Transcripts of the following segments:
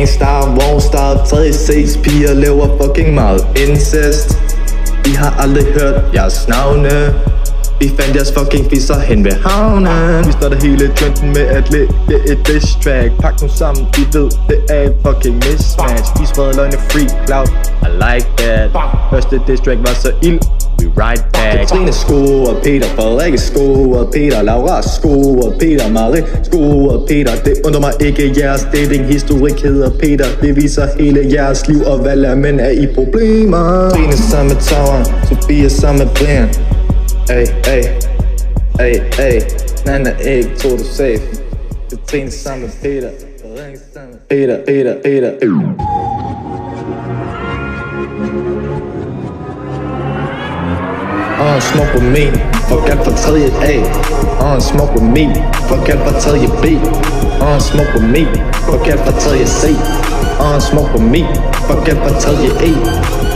Gangstar, Warstar, 3C's piger laver fucking meget incest. Vi har aldrig hørt jeres navne. Vi fandt jeres fucking fisser hen ved havnen. Vi starter hele trenden med at lægge et diss track. Pak nu sammen, vi ved det er et fucking mismatch. Vi spreder løgne free cloud, I like that. Første diss track var så ild, we right back. Katrine scorer, Peter Frederikke scorer, Peter Laura scorer, Peter Marie scorer, Peter. Det undrer mig ikke, jeres datinghistorik hedder Peter. Det viser hele jeres liv og hvad mænd er i problemer. Katrine sammen med Tauren, Sofia sammen med Brian. Ey, Nana ikke tog du safe. Katrine sammen med Peter. Peter. Smoke with me, fuck alt fra 3A. Smoke with me, fuck alt fra 3B. Smoke with me, fuck alt fra 3C. Smoke with me, fuck alt fra 3A.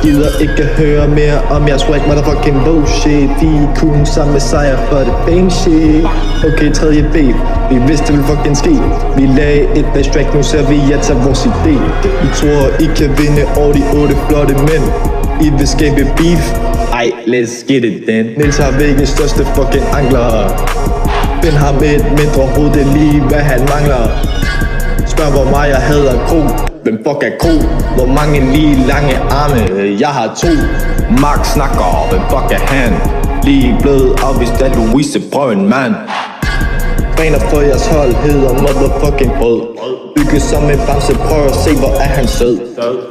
Gider ikke høre mere om jeres swag motherfucking bullshit. Vi er kun sammen med sejr for det fame shit. Okay, 3B, vi vidste det ville fucking ske. Vi lagde et best track, nu ser vi ja til vores idé. I tror I kan vinde over de 8 flotte mænd. I vil skabe beef. Ej, let's get it then. Niels har vækkens største fucking angler. Find ham med et mindre hoved, det er lige hvad han mangler. Spørg hvor meget jeg hader kro. Hvem fuck er kro? Hvor mange lige lange arme? Jeg har 2. Mark snakker, hvem fuck er han? Lige blevet afvist af Louise Brøn, mand. Baner for jeres hold hedder motherfucking brød. Bygge som en bamse, prøv at se hvor er han sød.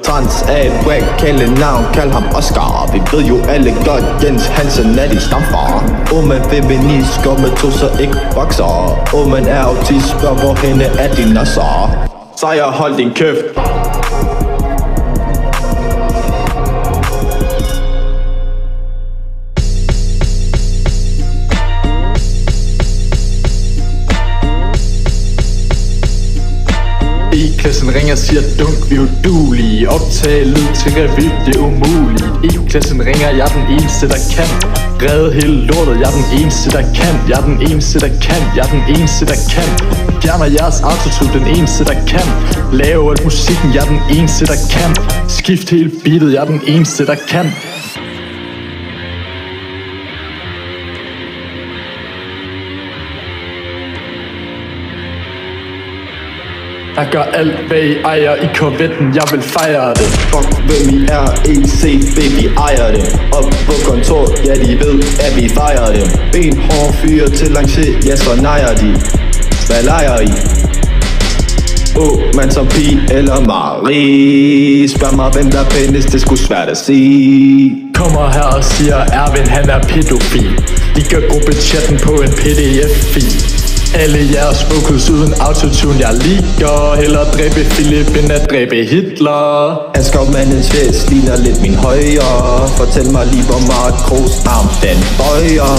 Trans er et whack, kalde navn, kald ham Oscar. Vi ved jo alle godt, Jens Hansen er de stamfar. Man feminist, går med to så ikke bokser. Man er autist, spørg hvor hende er din nasser. Sejr, hold din kæft. E-klassen ringer og siger dunk, vi er uduelige. Optage lyd til revy, det er umuligt. E-klassen ringer, jeg er den eneste der kan redde hele lortet, jeg er den eneste der kan. Jeg er den eneste der kan, jeg er den eneste der kan. Fjerner jeres autotune, den eneste der kan. Lave alt musikken, jeg er den eneste der kan. Skift hele beatet, jeg er den eneste der kan. Jeg gør alt hvad I ejer i korvetten, jeg vil fejre det. Fuck hvem I er, EC, baby ejer det. Op på kontor, ja de ved at vi fejrer det. Benhård fyre til lancer, ja så nejer de. Hvad leger I? Man som Pige eller Marie. Spørg mig hvem der findes, det skulle svært at sige. Kommer her og siger Erwin han er pædofil. De gør gruppechatten på en pdf-fil. Alle jeres fokus uden autotune, jeg liker. Hellere dræbe Philip end at dræbe Hitler. Askovmandens fest ligner lidt min højre. Fortæl mig lige hvor meget Kroos arm den bøjer.